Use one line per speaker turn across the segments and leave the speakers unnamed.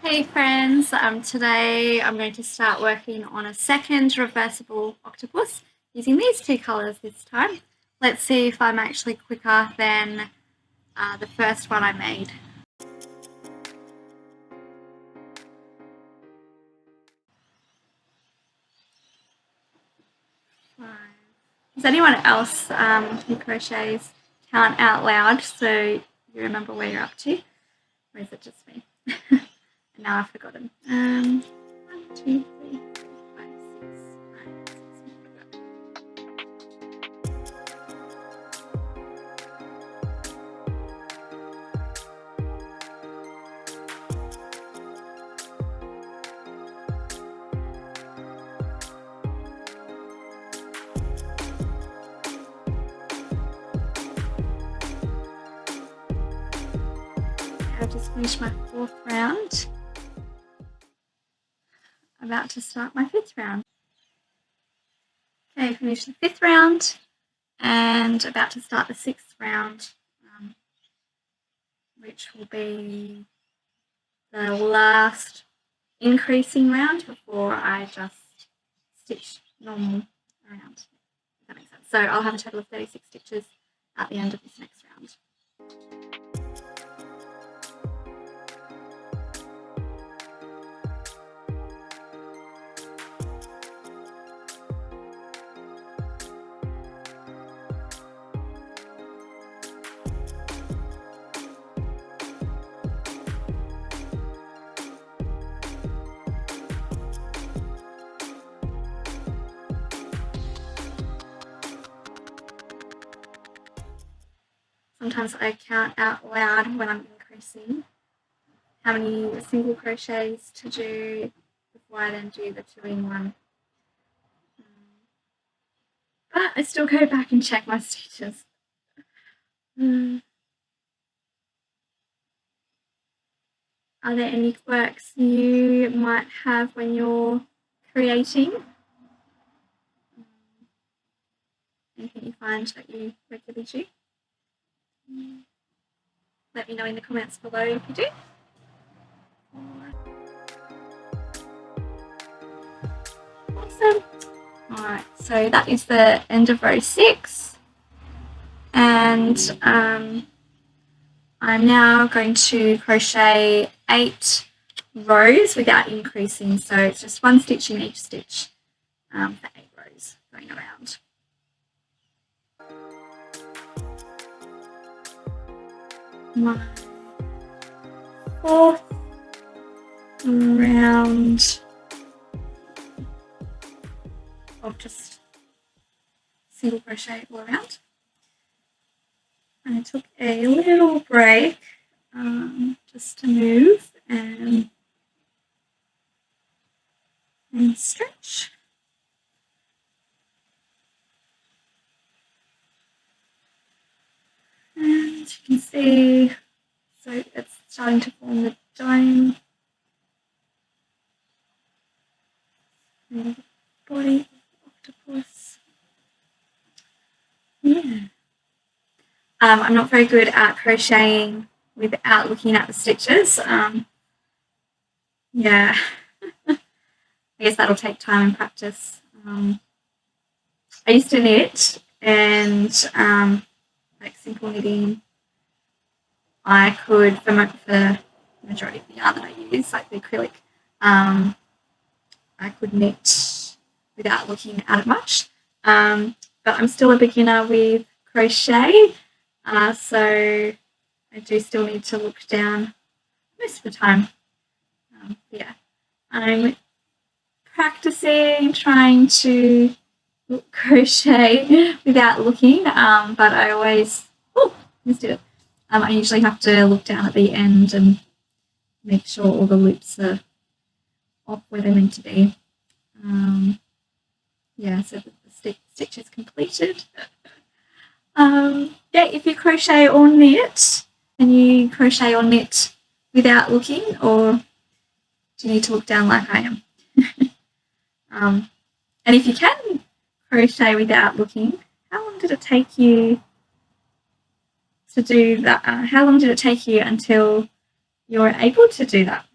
Hey friends, today I'm going to start working on a second reversible octopus using these two colours this time. Let's see if I'm actually quicker than the first one I made. Does anyone else who crochets count out loud so you remember where you're up to? Or is it just me? And now I've forgotten. 1, 2, 3, 4, 5, 6, 9, 6. I've just finished my 4th round. I'm about to start my 5th round. Okay, finished the 5th round and about to start the 6th round, which will be the last increasing round before I just stitch normal around, if that makes sense. So I'll have a total of 36 stitches at the end of this next round. Sometimes I count out loud when I'm increasing how many single crochets to do before I then do the 2-in-1. But I still go back and check my stitches. Are there any quirks you might have when you're creating? Anything you find that you regularly do? Let me know in the comments below if you do. Awesome. Alright, so that is the end of row 6. And I'm now going to crochet 8 rows without increasing. So it's just 1 stitch in each stitch for 8 rows going around. My 4th round of just single crochet all around. I took a little break just to move and stretch. And you can see, so it's starting to form the dome. And the body of the octopus. Yeah. I'm not very good at crocheting without looking at the stitches. Yeah, I guess that'll take time and practice. I used to knit and like simple knitting. I could, for the majority of the yarn that I use, like the acrylic, I could knit without looking at it much. But I'm still a beginner with crochet. So I do still need to look down most of the time. Yeah, I'm practicing trying to crochet without looking, but I always, missed it. I usually have to look down at the end and make sure all the loops are off where they're meant to be. Yeah, so the stitch is completed. Yeah, if you crochet or knit, can you crochet or knit without looking, or do you need to look down like I am? And if you can crochet without looking, how long did it take you to do that? How long did it take you until you were able to do that?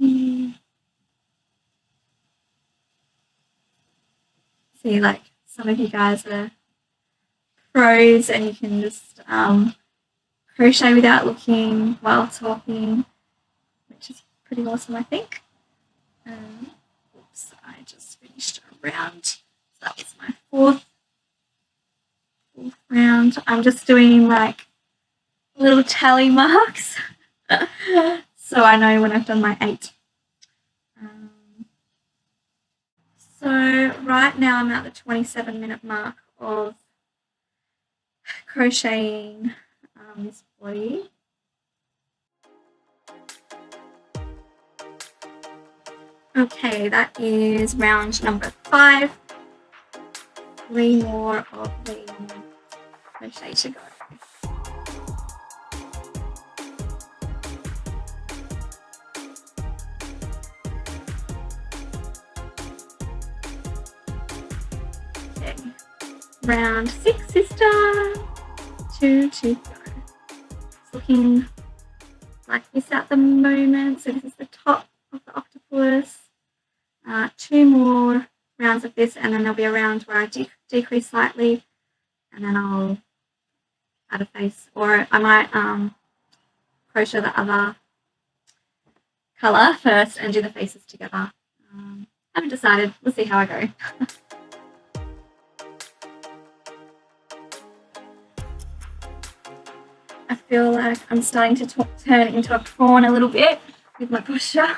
See, like some of you guys are pros and you can just crochet without looking while talking, which is pretty awesome, I think. Oops, I just finished a round. So that was my fourth round. I'm just doing like little tally marks so I know when I've done my 8. So right now I'm at the 27-minute mark of crocheting this body. Okay, that is round number 5. 3 more of the crochet to go. Okay, round 6, sister. 2 to go. It's looking like this at the moment. So this is the top of the octopus. 2 more rounds of this, and then there'll be a round where I decrease slightly, and then I'll add a face, or I might crochet the other colour first and do the faces together. I haven't decided. We'll see how I go. I feel like I'm starting to turn into a prawn a little bit with my posture.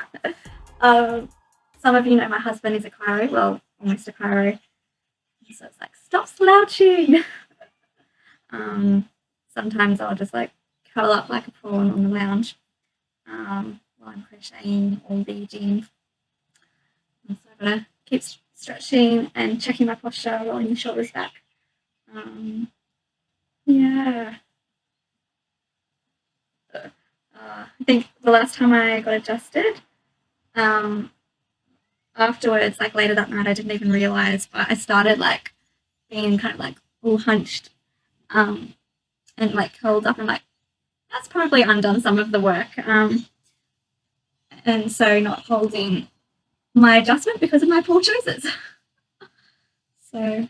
Some of you know my husband is a chiro, well, almost a chiro. So it's like, stop slouching. Sometimes I'll just like curl up like a prawn on the lounge while I'm crocheting or beading. And so I've got to keep stretching and checking my posture, rolling the shoulders back. Yeah. I think the last time I got adjusted, afterwards, like later that night, I didn't even realize, but I started like being kind of like all hunched and like curled up, and like that's probably undone some of the work. And so not holding my adjustment because of my poor choices. So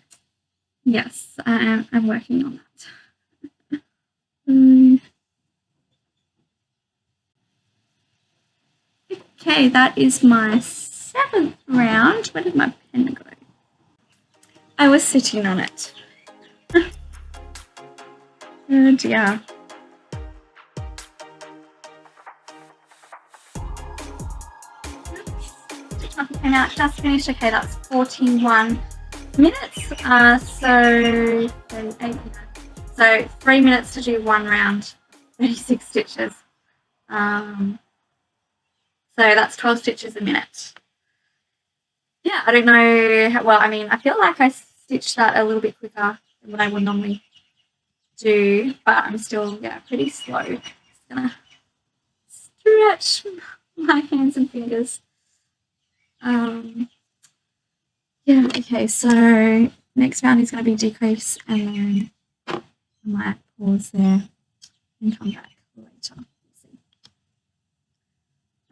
yes, I'm working on that. Okay, that is my 7th round. Where did my pen go? I was sitting on it. Oh dear. Okay, now it's just finished. Okay, that's 41 minutes. So 38, so 3 minutes to do 1 round, 36 stitches. So that's 12 stitches a minute. Yeah, I don't know how well. I mean, I feel like I stitched that a little bit quicker than what I would normally do, but I'm still, yeah, pretty slow. Just gonna stretch my hands and fingers. Yeah, okay, so next round is going to be decrease, and then I might pause there and come back later. See.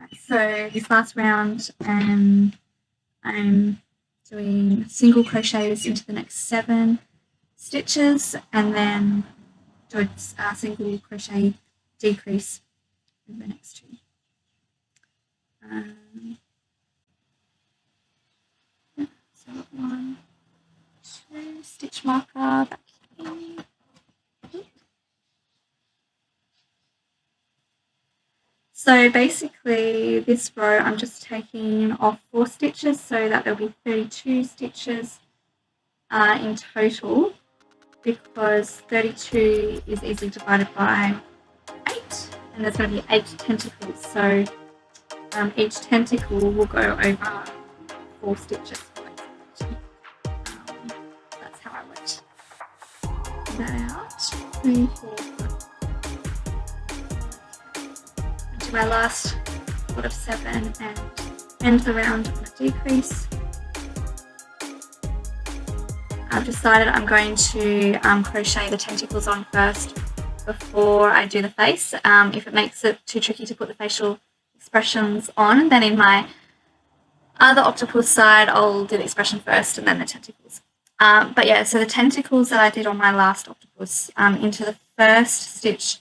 Right, so this last round, I'm doing single crochets into the next 7 stitches, and then do a single crochet decrease in the next 2. So 1, 2, stitch marker back in. So basically this row I'm just taking off 4 stitches so that there'll be 32 stitches in total, because 32 is easily divided by 8, and there's going to be 8 tentacles, so each tentacle will go over 4 stitches. That's how I worked that out. 3, 4, 5. Do my last lot of 7 and end the round on a decrease. I've decided I'm going to crochet the tentacles on first before I do the face. If it makes it too tricky to put the facial expressions on. Then in my other octopus side, I'll do the expression first and then the tentacles. But yeah, so the tentacles that I did on my last octopus, into the first stitch,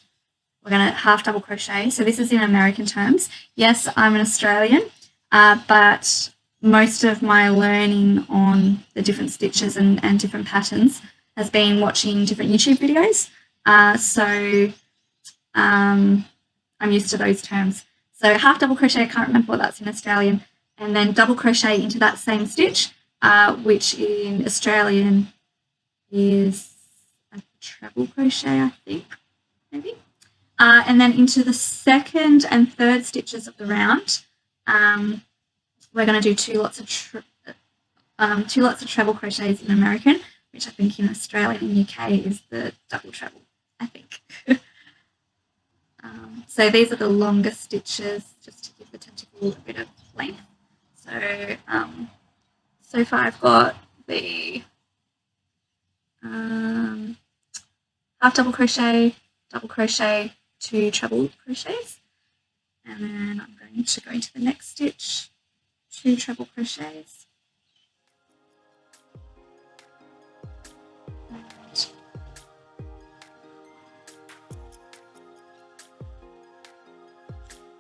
we're going to half double crochet. So this is in American terms. Yes, I'm an Australian, but most of my learning on the different stitches and different patterns has been watching different YouTube videos. So I'm used to those terms. So half double crochet, I can't remember what that's in Australian, and then double crochet into that same stitch, which in Australian is a treble crochet, I think, maybe. And then into the second and third stitches of the round, we're going to do two lots of treble crochets in American, which I think in Australia and UK is the double treble, I think. So these are the longer stitches, just to give the tentacle a bit of length. So so far I've got the half double crochet, 2 treble crochets, and then I'm going to go into the next stitch, 2 treble crochets,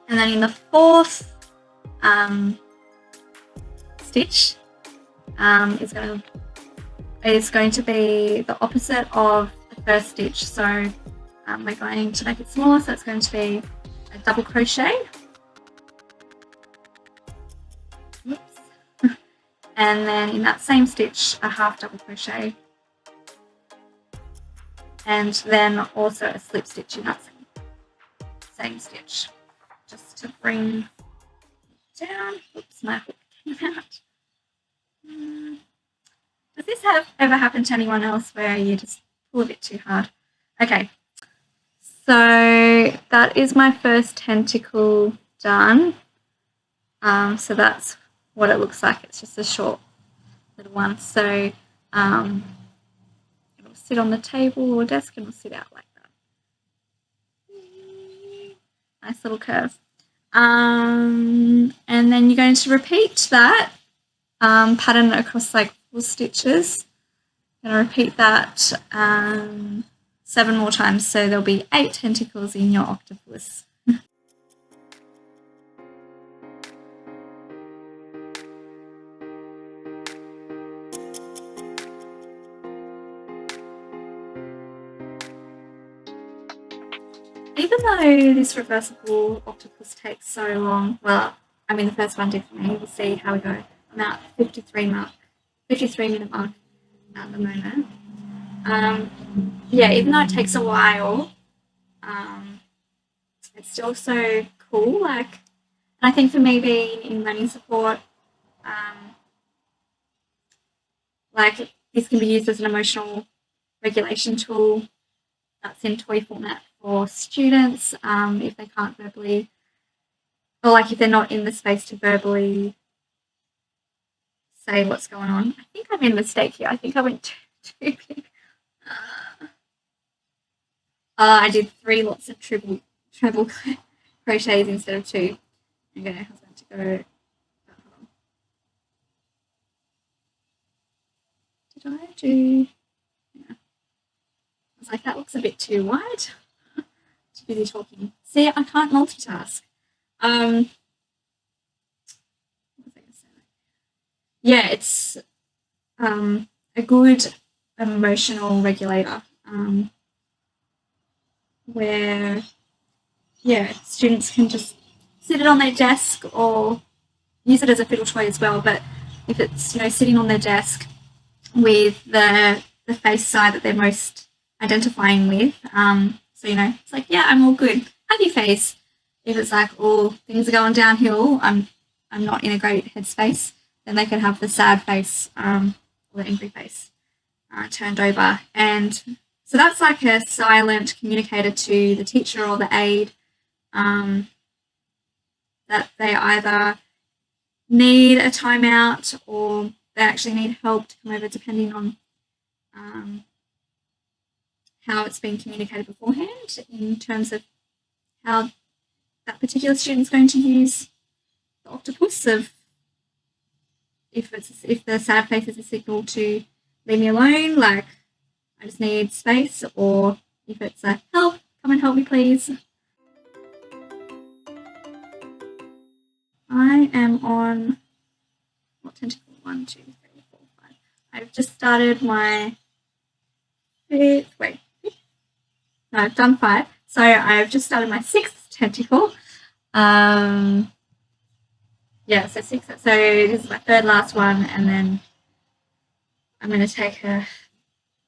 and then in the fourth stitch is going to be the opposite of the first stitch. So we're going to make it smaller, so it's going to be a double crochet. Oops. And then in that same stitch, a half double crochet, and then also a slip stitch in that same stitch, just to bring it down. Oops, my hook came out. Does this ever happen to anyone else where you just pull a bit too hard? Okay, so that is my first tentacle done. So that's what it looks like. It's just a short little one. So it'll sit on the table or desk and it'll sit out like that. Nice little curve. And then you're going to repeat that pattern across like 4 stitches. I'm going to repeat that 7 more times, so there'll be 8 tentacles in your octopus. Even though this reversible octopus takes so long, well, I mean the first one did for me, we'll see how we go. I'm at 53 minute mark at the moment. Yeah, even though it takes a while, it's still so cool. Like, and I think for me being in learning support, like this can be used as an emotional regulation tool that's in toy format for students if they can't verbally, or like if they're not in the space to verbally say what's going on. I think I made a mistake here. I think I went too big. I did 3 lots of treble crochets instead of 2. Okay, I was going to go. Did I do? Yeah. I was like, that looks a bit too wide. Too busy talking. See, I can't multitask. Yeah, it's a good emotional regulator where, yeah, students can just sit it on their desk or use it as a fiddle toy as well. But if it's, you know, sitting on their desk with the face side that they're most identifying with, so, you know, it's like, yeah, I'm all good, happy face. If it's like, oh, things are going downhill, I'm not in a great headspace, then they can have the sad face or the angry face turned over. And so that's like a silent communicator to the teacher or the aide that they either need a timeout or they actually need help to come over, depending on how it's been communicated beforehand in terms of how that particular student is going to use the octopus of if the sad face is a signal to leave me alone, like I just need space, or if it's a help, come and help me please. I am on what tentacle? 1, 2, 3, 4, 5. I've just started my fifth. Wait, no, I've done 5. So I've just started my 6th tentacle. Yeah, so 6. So this is my 3rd last one, and then I'm going to take a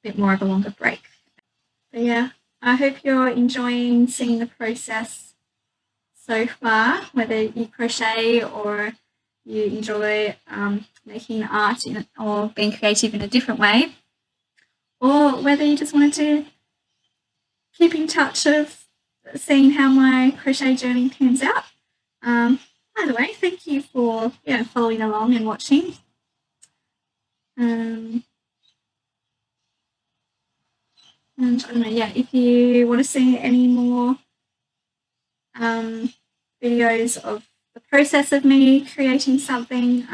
bit more of a longer break. But yeah, I hope you're enjoying seeing the process so far, whether you crochet or you enjoy making art or being creative in a different way, or whether you just wanted to keep in touch of seeing how my crochet journey turns out. By the way, thank you for following along and watching. And I don't know, if you want to see any more videos of the process of me creating something,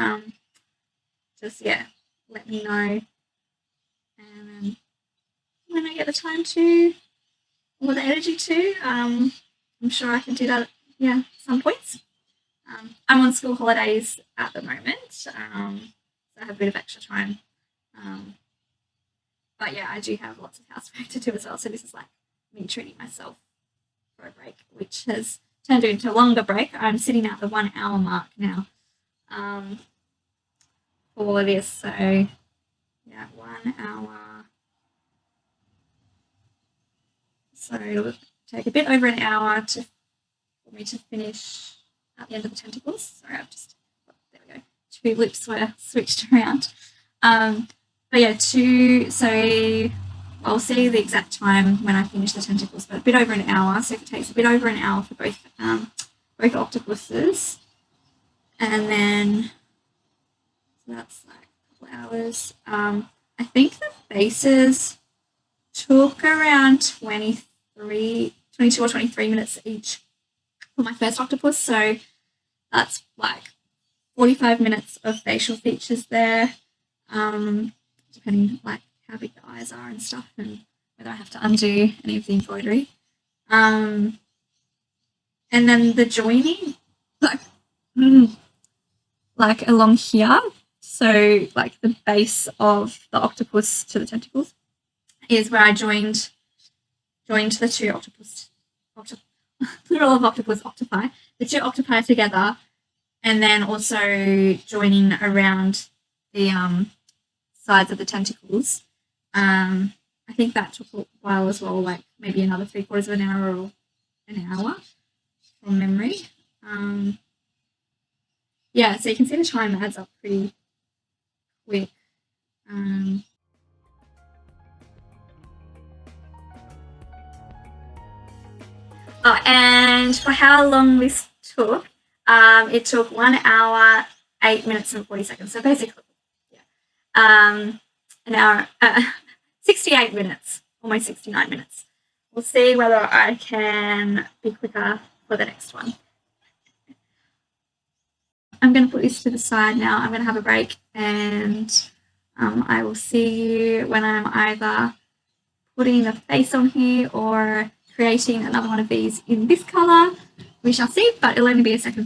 just let me know. And when I get the time to, or the energy to, I'm sure I can do that at some points. I'm on school holidays at the moment, so I have a bit of extra time. But I do have lots of housework to do as well, so this is like me treating myself for a break, which has turned into a longer break. I'm sitting at the 1 hour mark now for this, so 1 hour. So it'll take a bit over an hour for me to finish at the end of the tentacles. Sorry, there we go. 2 loops were switched around. But so I'll see the exact time when I finish the tentacles, but a bit over an hour. So if it takes a bit over an hour for both octopuses, and then so that's like a couple hours. I think the faces took around 22 or 23 minutes each for my first octopus, so that's like 45 minutes of facial features there, depending like how big the eyes are and stuff, and whether I have to undo any of the embroidery. And then the joining, like along here, so like the base of the octopus to the tentacles is where I joined the 2 octopus, plural of octopus, octopi, the 2 octopi together, and then also joining around the sides of the tentacles. I think that took a while as well, like maybe another 3/4 of an hour or an hour from memory. So you can see the time adds up pretty quick. And for how long this took, it took 1 hour, 8 minutes and 40 seconds. So basically, an hour, 68 minutes, almost 69 minutes. We'll see whether I can be quicker for the next one. I'm going to put this to the side now. I'm going to have a break, and I will see you when I'm either putting the face on here or creating another one of these in this colour. We shall see, but it'll only be a second.